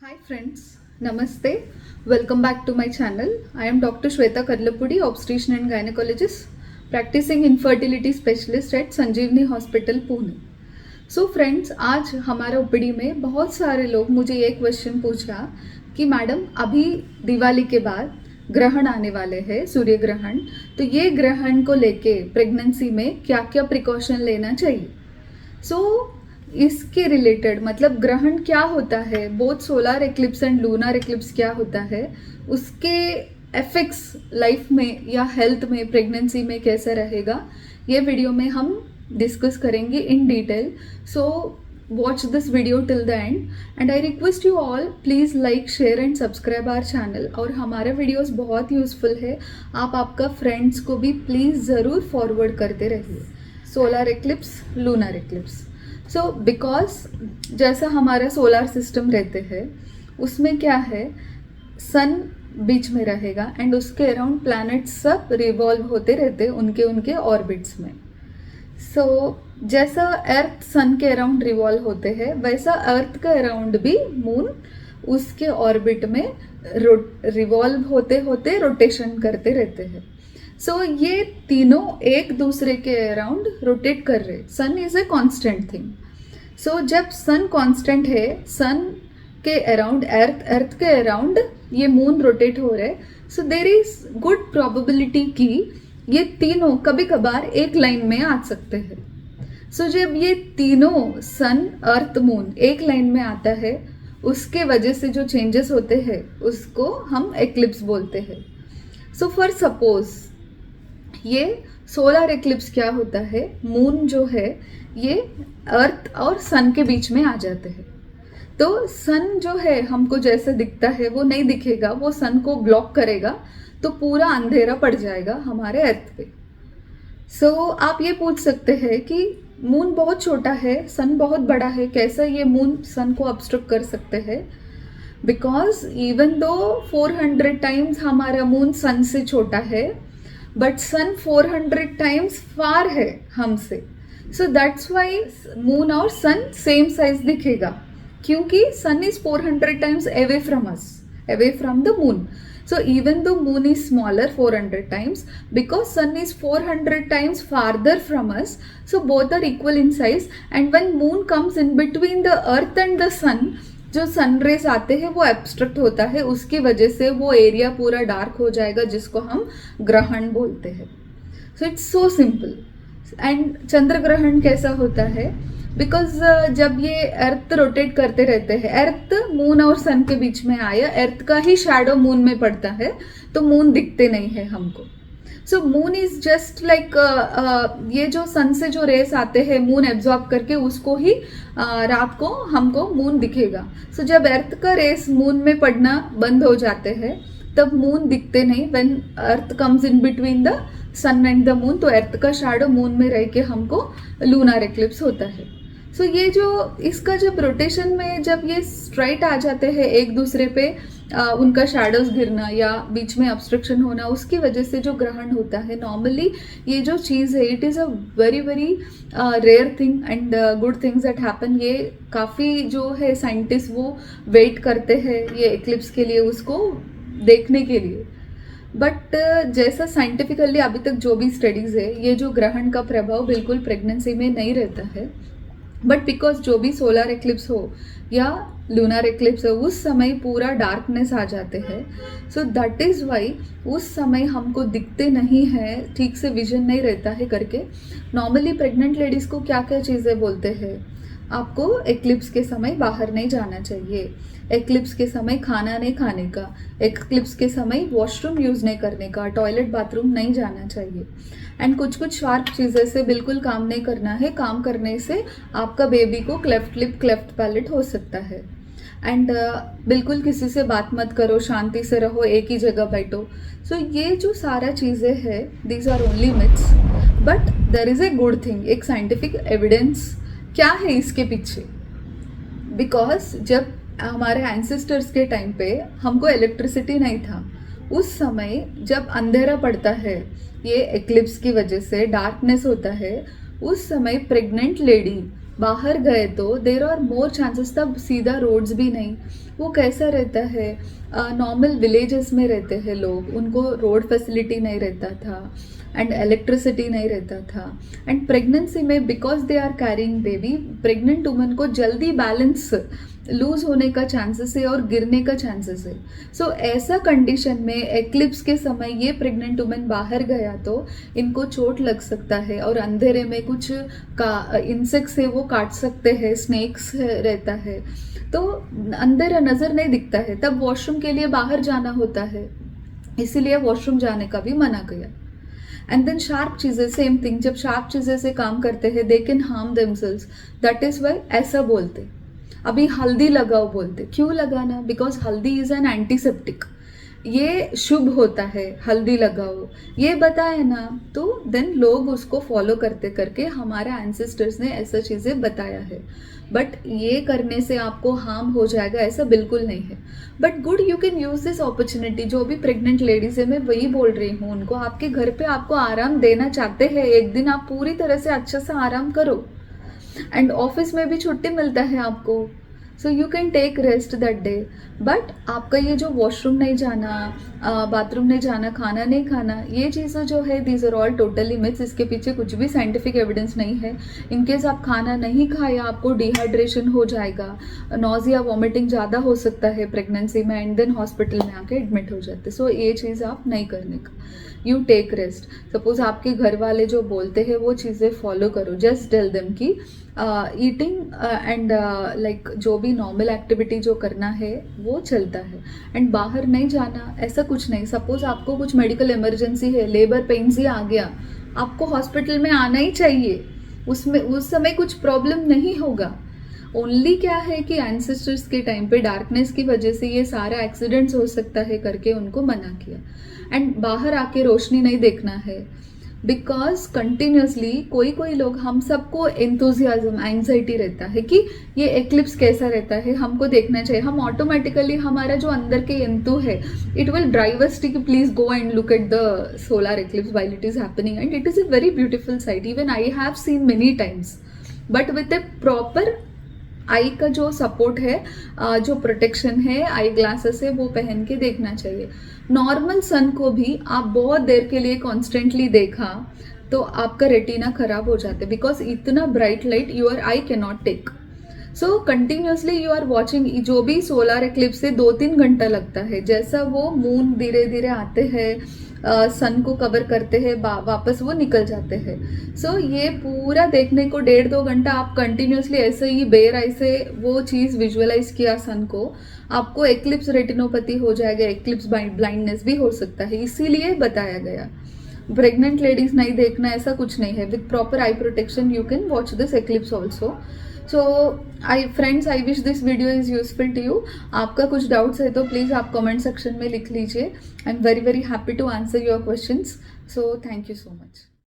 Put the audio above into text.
Hi friends, Namaste. Welcome back to my channel. I am Dr. Shweta Karlapudi, obstetrician and gynecologist, practicing infertility specialist at Sanjeevani hospital Pune. So friends, आज हमारे OPD में बहुत सारे लोग मुझे ये क्वेश्चन पूछा कि मैडम अभी दिवाली के बाद ग्रहण आने वाले हैं, सूर्य ग्रहण, तो ये ग्रहण को लेके प्रेगनेंसी में क्या क्या प्रिकॉशन लेना चाहिए. सो इसके रिलेटेड मतलब ग्रहण क्या होता है, both solar eclipse and lunar eclipse क्या होता है, उसके इफेक्ट्स लाइफ में या हेल्थ में प्रेगनेंसी में कैसे रहेगा, ये वीडियो में हम डिस्कस करेंगे in detail. So watch this video till the end and I request you all please like share and subscribe our channel. और हमारे वीडियोस बहुत यूज़फुल है, आप आपका फ्रेंड्स को भी प्लीज़ ज़रूर फॉरवर्ड करते रहिए. Solar eclipse, lunar eclipse. So because जैसा हमारा सोलर सिस्टम रहते हैं उसमें क्या है, सन बीच में रहेगा एंड उसके अराउंड प्लैनेट्स सब रिवॉल्व होते रहते उनके उनके ऑर्बिट्स में. सो जैसा अर्थ सन के अराउंड रिवॉल्व होते हैं वैसा अर्थ के अराउंड भी मून उसके ऑर्बिट में रिवॉल्व होते होते रोटेशन करते रहते हैं. सो ये तीनों एक दूसरे के अराउंड रोटेट कर रहे. सन इज ए कांस्टेंट थिंग. सो जब सन कांस्टेंट है, सन के अराउंड अर्थ के अराउंड ये मून रोटेट हो रहे, सो देर इज गुड प्रोबेबिलिटी कि ये तीनों कभी कभार एक लाइन में आ सकते हैं. सो जब ये तीनों सन अर्थ मून एक लाइन में आता है, उसके वजह से जो चेंजेस होते हैं उसको हम एक्लिप्स बोलते हैं. सो फॉर सपोज ये सोलर एक्लिप्स क्या होता है, मून जो है ये अर्थ और सन के बीच में आ जाते हैं. तो सन जो है हमको जैसे दिखता है वो नहीं दिखेगा, वो सन को ब्लॉक करेगा तो पूरा अंधेरा पड़ जाएगा हमारे अर्थ पे. सो आप ये पूछ सकते हैं कि मून बहुत छोटा है, सन बहुत बड़ा है, कैसे ये मून सन को ऑब्स्ट्रक्ट कर सकते हैं. बिकॉज इवन दो 400 टाइम्स हमारा मून सन से छोटा है, बट सन 400 टाइम्स फार है हमसे. सो दैट्स वाई मून और सन सेम साइज दिखेगा, क्योंकि sun is 400 times away from us, away from the moon. So even though moon is smaller 400 times, because sun is 400 times farther from us, so both are equal in size. And when moon comes in between the earth and the sun, जो sun rays आते हैं वो abstract होता है, उसकी वजह से वो एरिया पूरा डार्क हो जाएगा जिसको हम ग्रहण बोलते हैं. So it's so simple. And चंद्र ग्रहण कैसा होता है, बिकॉज जब ये अर्थ रोटेट करते रहते हैं, अर्थ मून और सन के बीच में आया, अर्थ का ही शैडो मून में पड़ता है तो मून दिखते नहीं है हमको. सो मून इज जस्ट लाइक ये जो सन से जो रेस आते हैं मून एब्जॉर्ब करके उसको ही रात को हमको मून दिखेगा. सो जब अर्थ का रेस मून में पड़ना बंद हो जाते हैं तब मून दिखते नहीं. When earth comes in between the sun and the moon, तो अर्थ का शैडो मून में रह के हमको लूनर एक्लिप्स होता है. सो ये जो इसका जब रोटेशन में जब ये स्ट्राइट आ जाते हैं एक दूसरे पे, उनका शैडोज गिरना या बीच में ऑब्स्ट्रक्शन होना, उसकी वजह से जो ग्रहण होता है. नॉर्मली ये जो चीज़ है it is a very very rare thing and good things that happen. ये काफ़ी जो है साइंटिस्ट वो वेट करते हैं ये एक्लिप्स के लिए, उसको देखने के लिए. बट जैसा साइंटिफिकली अभी तक जो भी स्टडीज़ है, ये जो ग्रहण का प्रभाव बिल्कुल प्रेगनेंसी में नहीं रहता है. बट बिकॉज जो भी सोलर एक्लिप्स हो या लूनर एक्लिप्स हो उस समय पूरा डार्कनेस आ जाते हैं. सो दैट इज़ वाई उस समय हमको दिखते नहीं है, ठीक से विजन नहीं रहता है करके. नॉर्मली प्रेग्नेंट लेडीज़ को क्या क्या चीज़ें बोलते हैं, आपको एक्लिप्स के समय बाहर नहीं जाना चाहिए, एक्लिप्स के समय खाना नहीं खाने का, एक्लिप्स के समय वॉशरूम यूज़ नहीं करने का, टॉयलेट बाथरूम नहीं जाना चाहिए. एंड कुछ कुछ शार्प चीज़ें से बिल्कुल काम नहीं करना है, काम करने से आपका बेबी को क्लेफ्ट लिप क्लेफ्ट पैलेट हो सकता है. एंड बिल्कुल किसी से बात मत करो, शांति से रहो, एक ही जगह बैठो. सो ये जो सारा चीज़ें हैं these are only myths, but there is a good thing, एक साइंटिफिक एविडेंस क्या है इसके पीछे. बिकॉज जब हमारे एंसेस्टर्स के टाइम पे हमको इलेक्ट्रिसिटी नहीं था, उस समय जब अंधेरा पड़ता है, ये एक्लिप्स की वजह से डार्कनेस होता है, उस समय प्रेग्नेंट लेडी बाहर गए तो देर आर मोर चांसेस, तब सीधा रोड्स भी नहीं, वो कैसा रहता है, नॉर्मल विलेजेस में रहते हैं लोग, उनको रोड फैसिलिटी नहीं रहता था एंड इलेक्ट्रिसिटी नहीं रहता था। एंड प्रेगनेंसी में because they are carrying baby, pregnant woman को जल्दी बैलेंस लूज होने का चांसेस है और गिरने का चांसेस है। सो ऐसा कंडीशन में एक्लिप्स के समय ये प्रेग्नेंट वुमेन बाहर गया तो इनको चोट लग सकता है और अंधेरे में कुछ का इंसेक्ट्स है वो काट सकते हैं, स्नेक्स रहता है, तो अंधेरा नजर नहीं दिखता है, तब वॉशरूम के लिए बाहर जाना होता है, इसीलिए वॉशरूम जाने का भी मना किया। एंड देन शार्प चीजें, सेम थिंग, जब शार्प चीजें से काम करते हैं they can harm themselves, that is why ऐसा बोलते। अभी हल्दी लगाओ बोलते, क्यों लगाना, बिकॉज हल्दी इज एन एंटीसेप्टिक, ये शुभ होता है, हल्दी लगाओ, ये बताया ना, तो देन लोग उसको फॉलो करते करके हमारे एंसेस्टर्स ने ऐसा चीज़ें बताया है। बट ये करने से आपको हार्म हो जाएगा ऐसा बिल्कुल नहीं है। But good, you can use this opportunity. जो भी प्रेग्नेंट लेडीज है मैं वही बोल रही हूँ उनको, आपके घर पे आपको आराम देना चाहते हैं, एक दिन आप पूरी तरह से अच्छा सा आराम करो। एंड ऑफिस में भी छुट्टी मिलता है आपको, so you can take rest that day. But आपका ये जो वॉशरूम नहीं जाना, बाथरूम नहीं जाना, खाना नहीं खाना, ये चीज़ें जो है these are all totally myths, इसके पीछे कुछ भी साइंटिफिक एविडेंस नहीं है। इनकेस आप खाना नहीं खाया आपको डिहाइड्रेशन हो जाएगा, नॉजिया वॉमिटिंग ज़्यादा हो सकता है प्रेगनेंसी में, एंड देन हॉस्पिटल में आके एडमिट हो जाते। सो ये चीज़ आप नहीं करने का, यू टेक रेस्ट। सपोज आपके घर वाले जो बोलते हैं वो चीज़ें फॉलो करो, जस्ट टेल देम कि ईटिंग एंड लाइक जो भी नॉर्मल एक्टिविटी जो करना है वो चलता है, एंड बाहर नहीं जाना, ऐसा कुछ नहीं। सपोज आपको कुछ मेडिकल इमरजेंसी है, लेबर पेन्स ही आ गया, आपको हॉस्पिटल में आना ही चाहिए, उसमें उस समय कुछ प्रॉब्लम नहीं होगा। ओनली क्या है कि एंसेस्टर्स के टाइम पे डार्कनेस की वजह से ये सारा एक्सीडेंट्स हो सकता है करके उनको मना किया। एंड बाहर आके रोशनी नहीं देखना है, बिकॉज कंटिन्यूसली कोई कोई लोग, हम सबको एंथुजियाज्म, एंग्जाइटी रहता है कि ये एक्लिप्स कैसा रहता है, हमको देखना चाहिए। हम ऑटोमेटिकली हमारा जो अंदर के एंतु है, it will drive us to please go and look at the solar eclipse while it is happening, and it is a very beautiful sight, even I have seen many times. But with a proper eye का जो support है, जो protection है, eye glasses है, वो पहन के देखना चाहिए। नॉर्मल सन को भी आप बहुत देर के लिए कॉन्स्टेंटली देखा तो आपका रेटिना खराब हो जाता है, बिकॉज इतना bright light your eye can not take. So continuously you are watching, जो भी सोलर एक्लिप्स से 2-3 घंटा लगता है, जैसा वो मून धीरे धीरे आते हैं, सन को कवर करते हैं, वापस वो निकल जाते हैं। सो ये पूरा देखने को 1.5-2 घंटा आप कंटिन्यूसली ऐसे ही बेर आई से वो चीज़ विजुअलाइज किया सन को, आपको एक्लिप्स रेटिनोपैथी हो जाएगा, एक्लिप्स ब्लाइंडनेस भी हो सकता है, इसीलिए बताया गया। प्रेग्नेंट लेडीज नहीं देखना ऐसा कुछ नहीं है, with proper eye protection you can watch this eclipse also. So friends, I wish this video is useful to you. आपका कुछ डाउट्स है तो प्लीज़ आप कमेंट सेक्शन में लिख लीजिए। I am very very happy to answer your questions. So thank you so much.